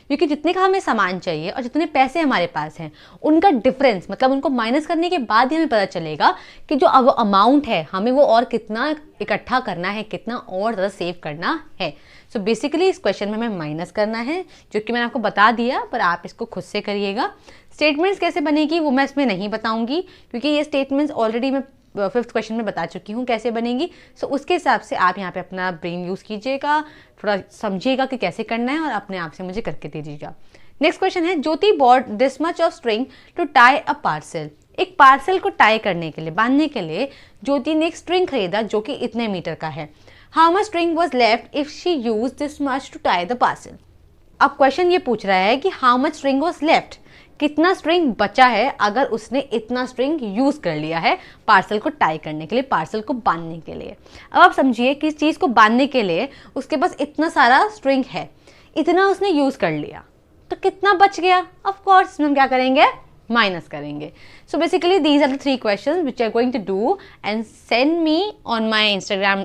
क्योंकि जितने का हमें सामान चाहिए और जितने पैसे हमारे पास हैं उनका डिफरेंस, मतलब उनको माइनस करने के बाद ही हमें पता चलेगा कि जो अब अमाउंट है हमें वो और कितना इकट्ठा करना है, कितना और ज़्यादा सेव करना है। सो बेसिकली इस क्वेश्चन में हमें माइनस करना है, जो कि मैंने आपको बता दिया, पर आप इसको खुद से करिएगा। स्टेटमेंट्स कैसे बनेगी वो मैं इसमें नहीं बताऊंगी, क्योंकि ये स्टेटमेंट्स ऑलरेडी मैं 5th क्वेश्चन में बता चुकी हूँ कैसे बनेगी। सो उसके हिसाब से आप यहाँ पे अपना ब्रेन यूज़ कीजिएगा, थोड़ा समझिएगा कि कैसे करना है और अपने आप से मुझे करके दीजिएगा। नेक्स्ट क्वेश्चन है, Jyoti bought this much of string to tie a parcel. एक पार्सल को टाई करने के लिए, बांधने के लिए ज्योति ने एक स्ट्रिंग खरीदा जो कि इतने मीटर का है। How much string was left if she use this much to tie the parcel. अब क्वेश्चन ये पूछ रहा है कि how much string was left, कितना स्ट्रिंग बचा है अगर उसने इतना स्ट्रिंग यूज कर लिया है पार्सल को टाई करने के लिए, पार्सल को बांधने के लिए। अब आप समझिए कि इस चीज को बांधने के लिए उसके पास इतना सारा स्ट्रिंग है, इतना उसने यूज कर लिया, तो कितना बच गया? ऑफ कोर्स हम क्या करेंगे? माइनस करेंगे. So basically these are the 3 questions which are going to do and send me on my Instagram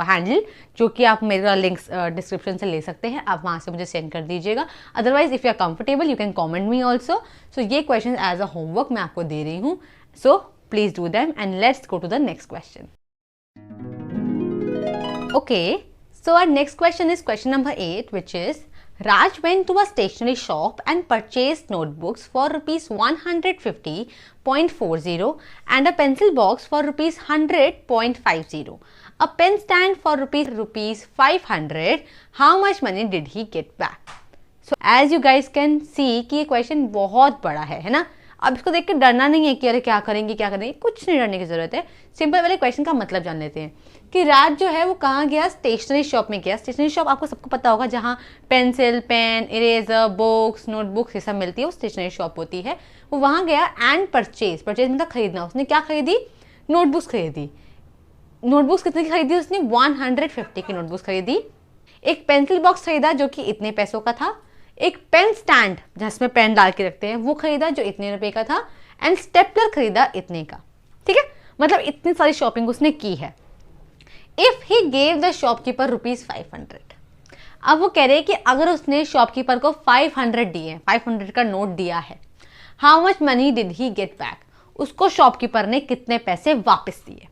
handle, जो कि आप मेरा लिंक्स डिस्क्रिप्शन से ले सकते हैं. आप वहाँ से मुझे सेंड कर दीजिएगा. Otherwise if you are comfortable you can comment me also. So ये क्वेश्चन एज अ होमवर्क मैं आपको दे रही हूँ. So please do them and let's go to the next question. Okay, so our next question is question number 8, which is Raj went to a stationery shop and purchased notebooks for rupees 150.40 and a pencil box for rupees 100.50, a pen stand for rupees 500. How much money did he get back? So as you guys can see कि ये question बहुत बड़ा है ना. अब इसको देख के डरना नहीं है कि अरे क्या करेंगे, कुछ नहीं डरने की जरूरत है. सिंपल वाले क्वेश्चन का मतलब जान लेते हैं कि राज जो है वो कहाँ गया, स्टेशनरी शॉप में गया. स्टेशनरी शॉप आपको सबको पता होगा जहाँ pencil, pen, eraser, books, notebooks ये सब मिलती है, वो स्टेशनरी शॉप होती है. वो वहाँ गया एंड परचेज मतलब खरीदना. उसने क्या खरीदी? नोटबुक्स खरीदी. नोटबुक्स कितने की खरीदी उसने? 150 की नोटबुक्स खरीदी. एक पेंसिल बॉक्स खरीदा जो कि इतने पैसों का था. एक पेन स्टैंड जिसमें पेन डाल के रखते हैं वो खरीदा जो इतने रुपए का था. एंड स्टेपलर खरीदा इतने का. ठीक है, मतलब इतनी सारी शॉपिंग उसने की है. If he gave the shopkeeper rupees 500. अब वो कह रहे हैं कि अगर उसने शॉपकीपर को 500 दिए, 500 का नोट दिया है, how much money did he get back? उसको शॉपकीपर ने कितने पैसे वापस दिए?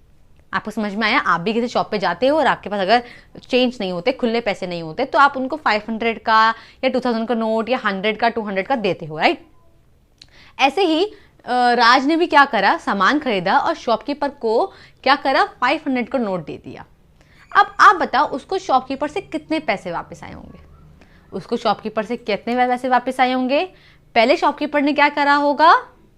आपको समझ में आया? आप भी किसी शॉप पे जाते हो और आपके पास अगर चेंज नहीं होते, खुले पैसे नहीं होते, तो आप उनको 500 का या 2000 का नोट या 100 का 200 का देते हो, राइट? ऐसे ही राज ने भी क्या करा, सामान खरीदा और शॉपकीपर को क्या करा, 500 का नोट दे दिया. अब आप बताओ उसको शॉपकीपर से कितने पैसे वापस आए होंगे? उसको शॉपकीपर से कितने पैसे वापस आए होंगे? पहले शॉपकीपर ने क्या करा होगा,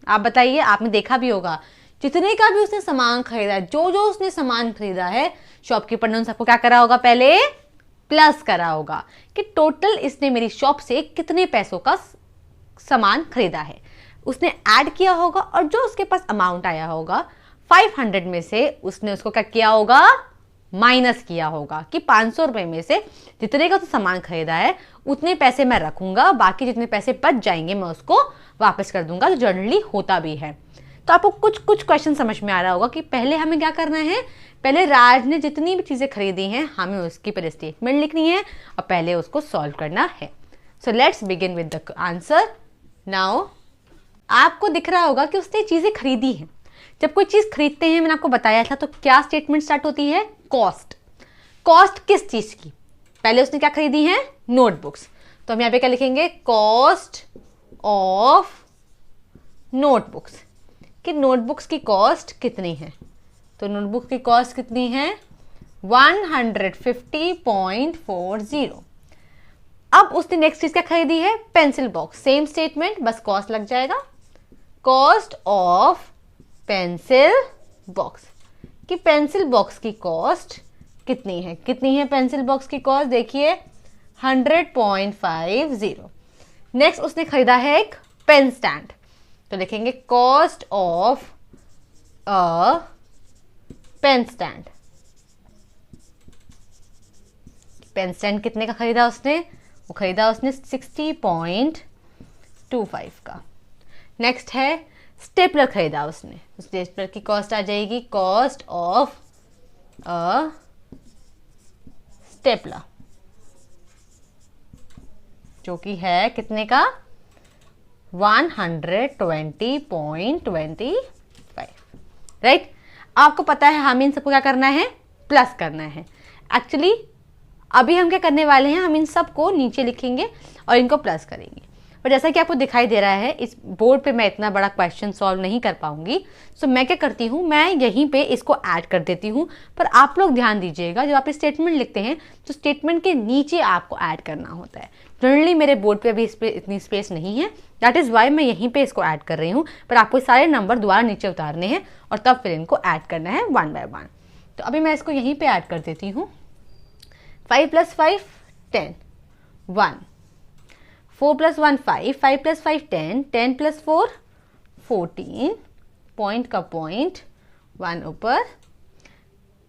आप बताइए, आपने देखा भी होगा. जितने का भी उसने सामान खरीदा, जो जो उसने सामान खरीदा है, शॉपकीपर ने उन सबको क्या करा होगा, पहले प्लस करा होगा कि टोटल इसने मेरी शॉप से कितने पैसों का सामान खरीदा है. उसने ऐड किया होगा और जो उसके पास अमाउंट आया होगा 500 में से उसने उसको क्या किया होगा, माइनस किया होगा कि 500 रुपए में से जितने का तो सामान खरीदा है उतने पैसे मैं रखूंगा, बाकी जितने पैसे बच जाएंगे मैं उसको वापस कर दूंगा. तो जनरली होता भी है. तो आपको कुछ क्वेश्चन समझ में आ रहा होगा कि पहले हमें क्या करना है. पहले राज ने जितनी भी चीजें खरीदी हैं हमें उसकी पर स्टेटमेंट लिखनी है और पहले उसको सॉल्व करना है. सो let's begin with the answer. Now आपको दिख रहा होगा कि उसने चीजें खरीदी हैं. जब कोई चीज खरीदते हैं, मैंने आपको बताया था, तो क्या स्टेटमेंट स्टार्ट होती है, कॉस्ट. कॉस्ट किस चीज की? पहले उसने क्या खरीदी है, नोटबुक्स. तो हम यहाँ पे क्या लिखेंगे, कॉस्ट ऑफ नोटबुक्स, कि नोटबुक्स की कॉस्ट कितनी है. तो नोटबुक की कॉस्ट कितनी है, 150.40. अब उसने नेक्स्ट चीज क्या खरीदी है, पेंसिल बॉक्स. सेम स्टेटमेंट, बस कॉस्ट लग जाएगा. कॉस्ट ऑफ पेंसिल बॉक्स, कि पेंसिल बॉक्स की कॉस्ट कितनी है. कितनी है पेंसिल बॉक्स की कॉस्ट, देखिए 100.50. नेक्स्ट उसने खरीदा है एक पेन स्टैंड. तो लिखेंगे cost of a pen stand. Pen stand कितने का खरीदा उसने, वो खरीदा उसने 60.25 का. नेक्स्ट है स्टेपलर खरीदा उसने. स्टेपलर की कॉस्ट आ जाएगी, कॉस्ट ऑफ अ स्टेपलर, जो कि है कितने का, 120.25. राइट? आपको पता है हमें इन सबको क्या करना है, प्लस करना है. एक्चुअली अभी हम क्या करने वाले हैं, हम इन सबको नीचे लिखेंगे और इनको प्लस करेंगे. पर जैसा कि आपको दिखाई दे रहा है इस बोर्ड पे मैं इतना बड़ा क्वेश्चन सॉल्व नहीं कर पाऊंगी. सो मैं क्या करती हूँ, मैं यहीं पे इसको ऐड कर देती हूँ. पर आप लोग ध्यान दीजिएगा, जब आप स्टेटमेंट लिखते हैं तो स्टेटमेंट के नीचे आपको ऐड करना होता है. जनरली मेरे बोर्ड पे अभी इस पे इतनी स्पेस नहीं है, दैट इज़ वाई मैं यहीं पे इसको ऐड कर रही हूँ. पर आपको सारे नंबर दोबारा नीचे उतारने हैं और तब फिर इनको ऐड करना है 1 by 1. तो अभी मैं इसको यहीं पे ऐड कर देती हूँ. 5 + 5 10, 1. 4 + 1 5, 5 + 5 10, 10 + 4 14. पॉइंट का पॉइंट, 1 ऊपर,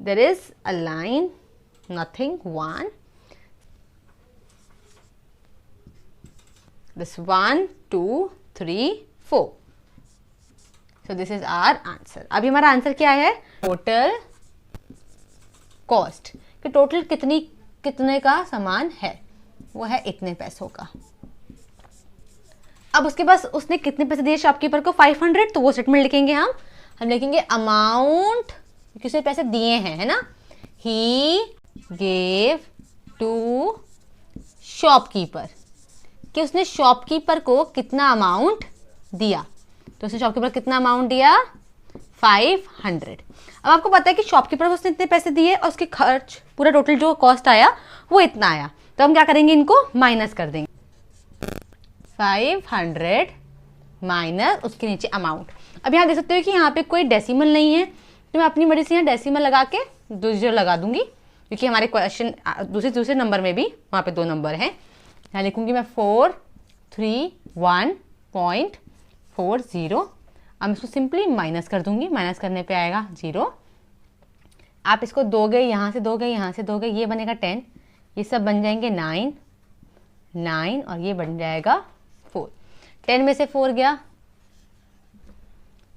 there is a line, nothing, 1. This 1 2 3 4. So this is our answer. अभी हमारा आंसर क्या है, टोटल कॉस्ट, कि टोटल कितने का सामान है, वो है इतने पैसों का। अब उसके पास उसने कितने पैसे दिए शॉपकीपर को, 500, तो वो स्टेटमेंट लिखेंगे हम लिखेंगे अमाउंट, किसने पैसे दिए हैं, है ना, ही गेव टू शॉपकीपर, कि उसने शॉपकीपर को कितना अमाउंट दिया, तो उसने शॉपकीपर को कितना अमाउंट दिया, 500। अब आपको पता है कि शॉपकीपर को उसने इतने पैसे दिए और उसके खर्च पूरा टोटल जो कॉस्ट आया वो इतना आया, तो हम क्या करेंगे, इनको माइनस कर देंगे, 500 माइनस उसके नीचे अमाउंट। अब यहाँ देख सकते हो कि यहाँ पे कोई डेसिमल नहीं है, तो मैं अपनी मर्जी से यहाँ डेसिमल लगा के 2 जीरो लगा दूंगी, क्योंकि हमारे क्वेश्चन दूसरे नंबर में भी वहाँ पे 2 नंबर हैं। यहाँ लिखूंगी मैं 431.40। अब इसको सिंपली माइनस कर दूंगी, माइनस करने पे आएगा 0। आप इसको दोगे, यहाँ से दोगे, यहाँ से दोगे, ये बनेगा 10, ये सब बन जाएंगे 9 और ये बन जाएगा 4। 10 में से 4 गया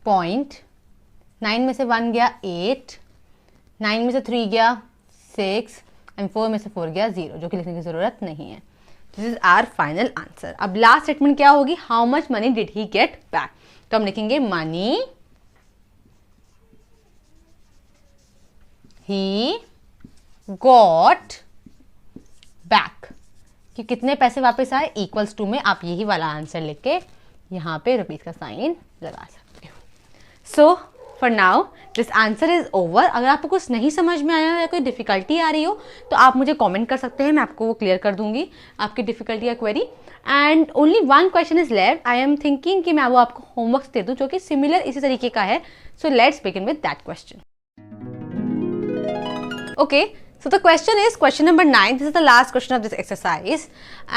पॉइंट, 9 में से 1 गया 8, 9 में से 3 गया 6 एंड 4 में से 4 गया 0, जो कि लिखने की जरूरत नहीं है। This is our final answer. अब लास्ट स्टेटमेंट क्या होगी, how much money did he get back, तो हम लिखेंगे मनी ही गॉट बैक, कि कितने पैसे वापस आए, इक्वल्स टू में आप यही वाला आंसर लिख के यहाँ पे रुपीज का साइन लगा सकते हो। So for now this answer is over. अगर आपको कुछ नहीं समझ में आया या कोई डिफिकल्टी आ रही हो तो आप मुझे कमेंट कर सकते हैं, मैं आपको वो क्लियर कर दूंगी आपकी डिफिकल्टी या query. And only 1 question is left. I am thinking कि मैं वो आपको होमवर्क दे दूं जो कि सिमिलर इसी तरीके का है। सो let's begin with that question. Okay, so the question is question number 9. This is the last question of this exercise,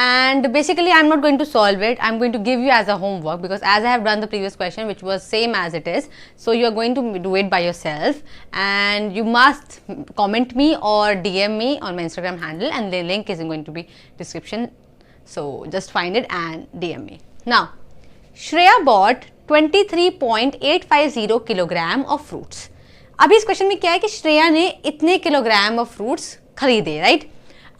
and basically I'm not going to solve it. I'm going to give you as a homework, because as I have done the previous question which was same as it is, so you are going to do it by yourself, and you must comment me or DM me on my Instagram handle, and the link is going to be description, so just find it and DM me. Now Shreya bought 23.850 kilogram of fruits. अभी इस question में क्या है कि श्रेया ने इतने kilogram of fruits खरीदे, right.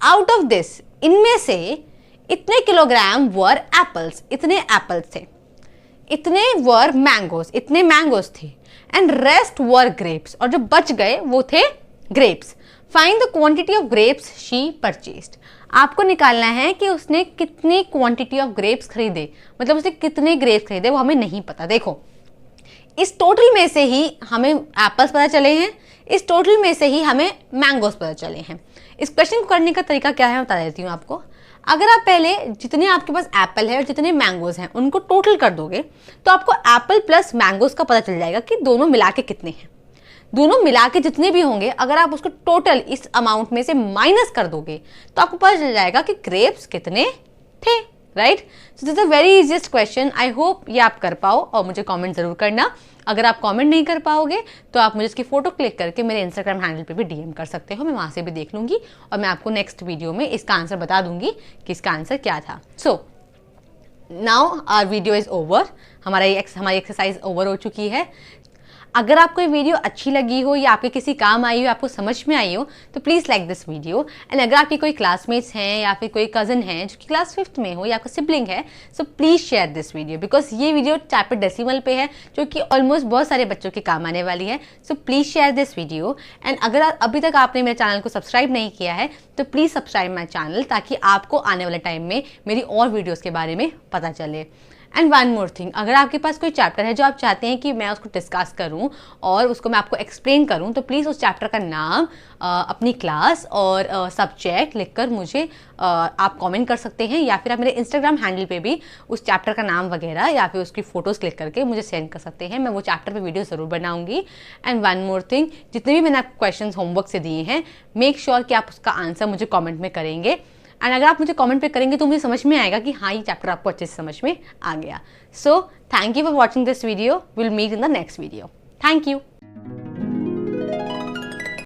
Out of this, इनमें से इतने किलोग्राम वर एप्पल्स, इतने एप्पल्स थे, इतने वर मैंगोज, इतने मैंगोज थे, एंड रेस्ट वर ग्रेप्स, और जो बच गए वो थे grapes. Find the quantity of grapes she purchased. आपको निकालना है कि उसने कितनी क्वांटिटी ऑफ ग्रेप्स खरीदे, मतलब उसने कितने ग्रेप्स खरीदे वो हमें नहीं पता। देखो, इस टोटल में से ही हमें एप्पल्स पता चले हैं, इस टोटल में से ही हमें मैंगोस पता चले हैं। इस क्वेश्चन को करने का तरीका क्या है बता देती हूँ आपको। अगर आप पहले जितने आपके पास एप्पल है और जितने मैंगोस हैं उनको टोटल कर दोगे तो आपको एप्पल प्लस मैंगोस का पता चल जाएगा कि दोनों मिला के कितने हैं। दोनों मिला के जितने भी होंगे, अगर आप उसको टोटल इस अमाउंट में से माइनस कर दोगे तो आपको पता चल जाएगा कि ग्रेप्स कितने थे, right. So this is a very easiest question. I hope ये आप कर पाओ और मुझे कमेंट जरूर करना। अगर आप कमेंट नहीं कर पाओगे तो आप मुझे इसकी फोटो क्लिक करके मेरे इंस्टाग्राम हैंडल पे भी डीएम कर सकते हो, मैं वहाँ से भी देख लूँगी और मैं आपको नेक्स्ट वीडियो में इसका आंसर बता दूंगी कि इसका आंसर क्या था। So now our video is over. हमारी एक्सरसाइज ओवर हो चुकी है। अगर आपको ये वीडियो अच्छी लगी हो या आपके किसी काम आई हो, आपको समझ में आई हो, तो please like this video. And अगर आपके कोई क्लासमेट्स हैं या फिर कोई कज़न है जो कि क्लास 5th में हो या आपका सिबलिंग है, so please share this video, because ये वीडियो चैप्टर डेसिमल पे है जो कि ऑलमोस्ट बहुत सारे बच्चों के काम आने वाली है। So please share this video. And अगर अभी तक आपने मेरे चैनल को सब्सक्राइब नहीं किया है तो प्लीज़ सब्सक्राइब माई चैनल, ताकि आपको आने वाले टाइम में मेरी और वीडियोज़ के बारे में पता चले। एंड वन मोर थिंग, अगर आपके पास कोई चैप्टर है जो आप चाहते हैं कि मैं उसको डिस्कस करूं और उसको मैं आपको एक्सप्लेन करूं, तो प्लीज़ उस चैप्टर का नाम, अपनी क्लास और सब्जेक्ट लिखकर मुझे आप कमेंट कर सकते हैं, या फिर आप मेरे इंस्टाग्राम हैंडल पे भी उस चैप्टर का नाम वगैरह या फिर उसकी फ़ोटोज़ क्लिक करके मुझे सेंड कर सकते हैं। मैं वो चैप्टर पे वीडियो ज़रूर बनाऊंगी। एंड वन मोर थिंग, जितने भी मैंने आपको क्वेश्चन होमवर्क से दिए हैं, मेक श्योर कि आप उसका आंसर मुझे कॉमेंट में करेंगे। एंड अगर आप मुझे कमेंट पे करेंगे तो मुझे समझ में आएगा कि हाँ, ये चैप्टर आपको अच्छे से समझ में आ गया। So thank you for watching this video. Will meet in the next video. Thank you.